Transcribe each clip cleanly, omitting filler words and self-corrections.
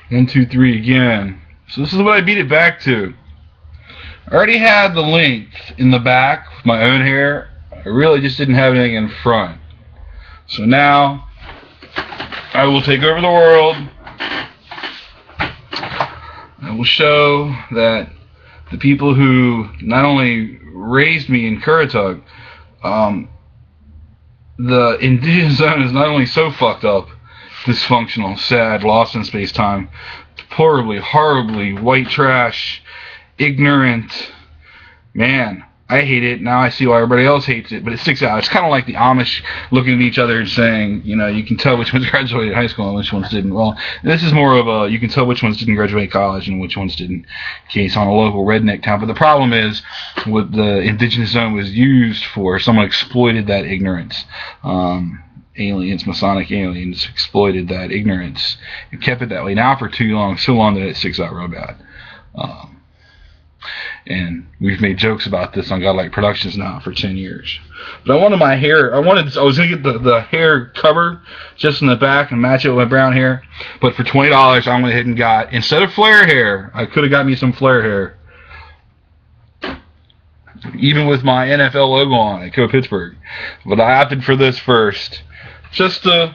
1, 2, 3 again. So this is what I beat it back to. I already had the length in the back with my own hair. I really just didn't have anything in front. So now I will take over the world. I will show that the people who not only raised me in Currituck, the indigenous zone is not only so fucked up, dysfunctional, sad, lost in space-time, deplorably, horribly, white trash, ignorant. Man, I hate it. Now I see why everybody else hates it, but it sticks out. It's kind of like the Amish looking at each other and saying, you know, you can tell which ones graduated high school and which ones didn't. Well, this is more of a, you can tell which ones didn't graduate college and which ones didn't, case on a local redneck town. But the problem is, what the indigenous zone was used for, someone exploited that ignorance. Aliens, Masonic aliens, exploited that ignorance and kept it that way now for too long, so long that it sticks out real bad. And we've made jokes about this on Godlike Productions now for 10 years. But I wanted my hair, I was going to get the hair cover just in the back and match it with my brown hair. But for $20, I went ahead and got, instead of flare hair, I could have got me some flare hair. Even with my NFL logo on it, Go Pittsburgh. But I opted for this first. Just it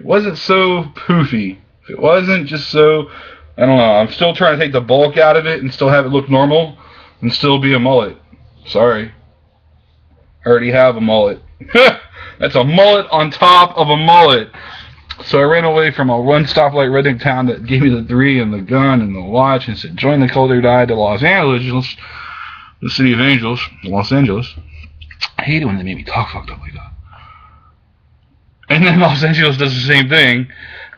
wasn't so poofy. It wasn't just so, I don't know, I'm still trying to take the bulk out of it and still have it look normal and still be a mullet. Sorry. I already have a mullet. That's a mullet on top of a mullet. So I ran away from a one-stoplight redneck town that gave me the 3 and the gun and the watch and said, join the cult or die, to Los Angeles, the city of angels, Los Angeles. I hate it when they make me talk fucked up like that. And then Los Angeles does the same thing,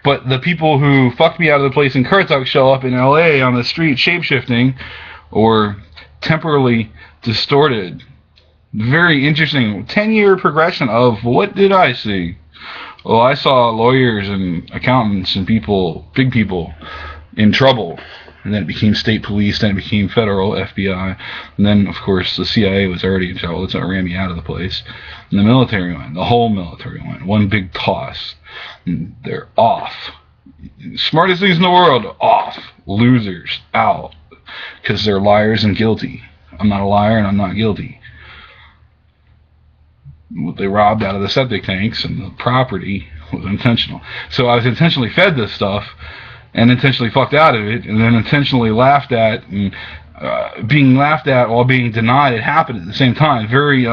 but the people who fucked me out of the place in Currituck show up in LA on the street shape-shifting or temporally distorted. Very interesting 10-year progression of what did I see? Well, I saw lawyers and accountants and people, big people, in trouble. And then it became state police, then it became federal FBI. And then, of course, the CIA was already in trouble. That's what ran me out of the place. And the military went, the whole military went. One big toss. And they're off. Smartest things in the world, off. Losers, out. Because they're liars and guilty. I'm not a liar and I'm not guilty. What they robbed out of the septic tanks and the property was intentional. So I was intentionally fed this stuff and intentionally fucked out of it, and then intentionally laughed at, and being laughed at while being denied. It happened at the same time. Very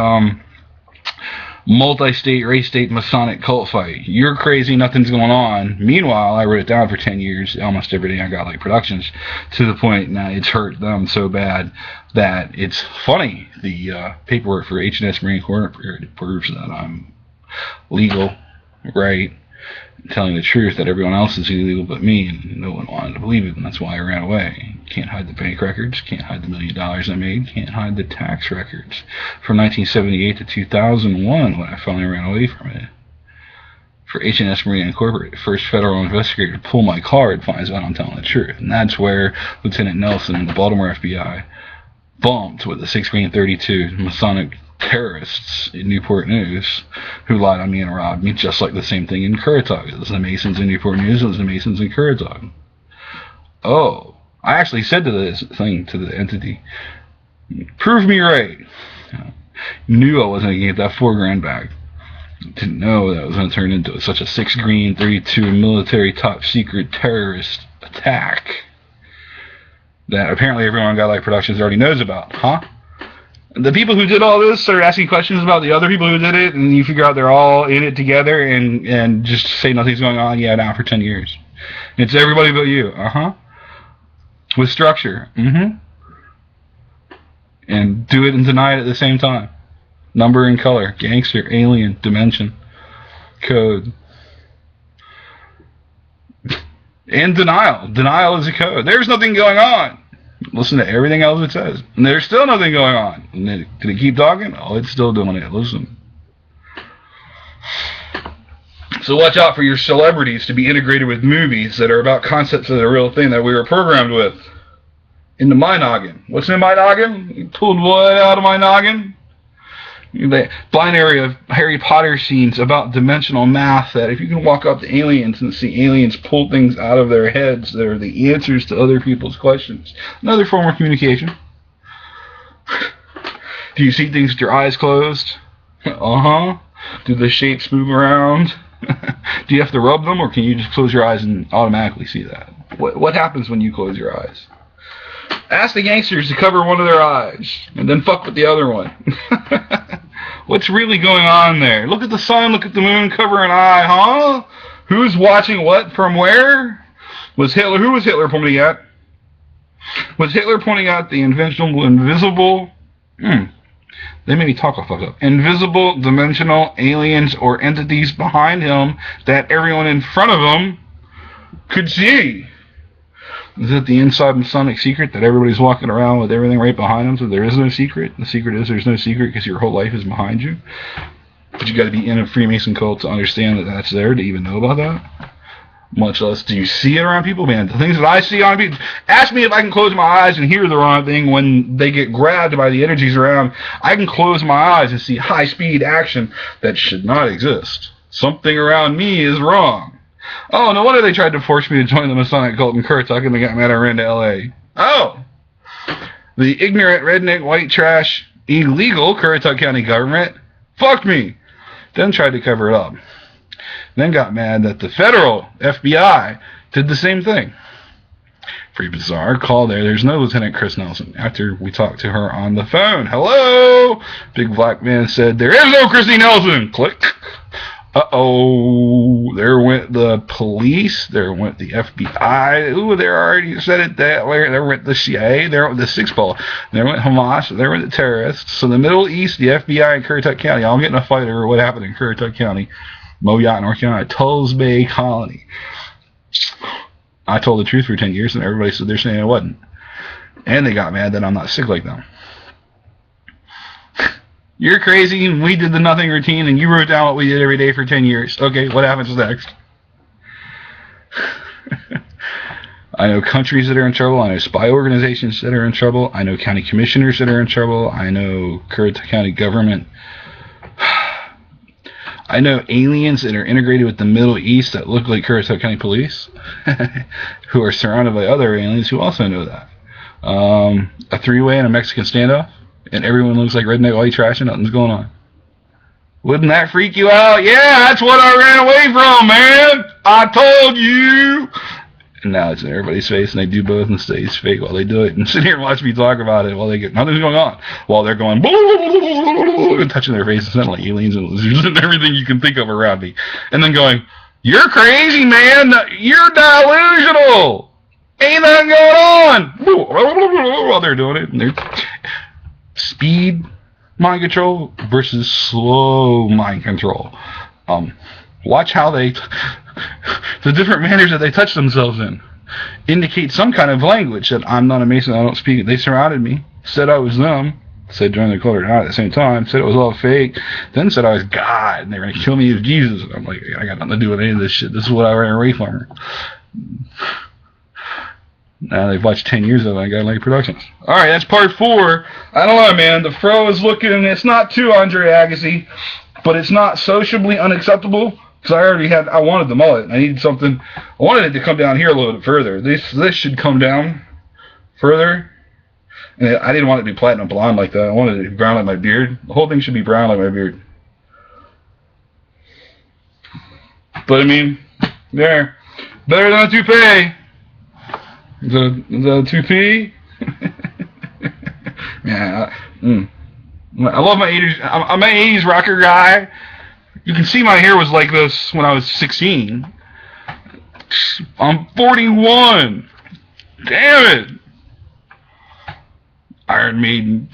multi-state, race-state Masonic cult fight. You're crazy, nothing's going on. Meanwhile, I wrote it down for 10 years, almost every day I got like productions, to the point now it's hurt them so bad that it's funny. The paperwork for H&S Marine Corps proves that I'm legal, right, telling the truth, that everyone else is illegal but me, and no one wanted to believe it, and that's why I ran away. Can't hide the bank records, can't hide the $1 million I made, can't hide the tax records from 1978 to 2001 when I finally ran away from it. For H&S Marine Incorporated, first federal investigator to pull my card finds out I'm telling the truth, and that's where Lieutenant Nelson and the Baltimore FBI bumped with the 6-32 Masonic terrorists in Newport News who lied on me and robbed me, just like the same thing in Currituck. It was the Masons in Newport News, it was the Masons in Currituck. Oh, I actually said to this thing, to the entity, prove me right. Knew I wasn't going to get that $4,000 back. Didn't know that was going to turn into such a 6-32 military top secret terrorist attack that apparently everyone on Godlike Productions already knows about, huh? The people who did all this are asking questions about the other people who did it, and you figure out they're all in it together and just say nothing's going on. Yeah, now for 10 years. It's everybody but you. With structure. And do it and deny it at the same time. Number and color. Gangster, alien, dimension, code. And denial. Denial is a code. There's nothing going on. Listen to everything else it says. And there's still nothing going on. And then, did it keep talking? Oh, it's still doing it. Listen. So watch out for your celebrities to be integrated with movies that are about concepts that are a real thing that we were programmed with. Into my noggin. What's in my noggin? You pulled what out of my noggin? The binary of Harry Potter scenes about dimensional math, that if you can walk up to aliens and see aliens pull things out of their heads that are the answers to other people's questions. Another form of communication. Do you see things with your eyes closed? Uh-huh. Do the shapes move around? Do you have to rub them, or can you just close your eyes and automatically see that? What happens when you close your eyes? Ask the gangsters to cover one of their eyes, and then fuck with the other one. What's really going on there? Look at the sun, look at the moon, cover an eye, huh? Who's watching what from where? Who was Hitler pointing at? Was Hitler pointing out the invisible... They made me talk a fuck up. Invisible, dimensional aliens or entities behind him that everyone in front of him could see? Is it the inside Masonic secret that everybody's walking around with everything right behind them, so there is no secret? The secret is there's no secret because your whole life is behind you. But you got to be in a Freemason cult to understand that that's there, to even know about that. Much less do you see it around people, man. The things that I see on people, ask me if I can close my eyes and hear the wrong thing when they get grabbed by the energies around. I can close my eyes and see high-speed action that should not exist. Something around me is wrong. Oh, no wonder they tried to force me to join the Masonic cult in Currituck and they got mad I ran to L.A. Oh! The ignorant, redneck, white trash, illegal Currituck County government fucked me. Then tried to cover it up. Then got mad that the federal FBI did the same thing. Pretty bizarre. Call there. There's no Lieutenant Chris Nelson. After we talked to her on the phone. Hello! Big black man said, there is no Christy Nelson! Click. Uh-oh. There went the police. There went the FBI. Ooh, they already said it that way. There went the CIA. There went the Six Ball. There went Hamas. There went the terrorists. So the Middle East, the FBI, and Currituck County all get in a fight over what happened in Currituck County. Moyotte, North Carolina, Tulls Bay Colony. I told the truth for 10 years, and everybody said they're saying it wasn't. And they got mad that I'm not sick like them. You're crazy, and we did the nothing routine, and you wrote down what we did every day for 10 years. Okay, what happens next? I know countries that are in trouble. I know spy organizations that are in trouble. I know county commissioners that are in trouble. I know Currituck County government. I know aliens that are integrated with the Middle East that look like Currituck County police, who are surrounded by other aliens who also know that. A three-way and a Mexican standoff, and everyone looks like redneck white trash and nothing's going on. Wouldn't that freak you out? Yeah, that's what I ran away from, man! I told you! And now it's in everybody's face, and they do both and stays fake while they do it. And sit here and watch me talk about it while they get nothing's going on. While they're going and touching their faces, sounding like aliens and lizards and everything you can think of around me. And then going, you're crazy, man! You're delusional! Ain't nothing going on! While they're doing it. And they're speed mind control versus slow mind control. Watch how they... the different manners that they touch themselves in indicate some kind of language that I'm not a Mason, I don't speak it. They surrounded me, said I was them, said join the cult or not at the same time, said it was all fake, then said I was God, and they were going to kill me as Jesus. I'm like, I got nothing to do with any of this shit. This is what I ran away from. Now they've watched 10 years of it. I got like productions. Alright, that's part 4. I don't know, man. The fro is looking, it's not too Andre Agassi, but it's not sociably unacceptable. Because I wanted the mullet. I needed something. I wanted it to come down here a little bit further. This should come down further. And I didn't want it to be platinum blonde like that. I wanted it to be brown like my beard. The whole thing should be brown like my beard. But I mean, there. Better than a toupee. The toupee. Yeah. I love my 80s. I'm an 80s rocker guy. You can see my hair was like this when I was 16. I'm 41. Damn it. Iron Maiden.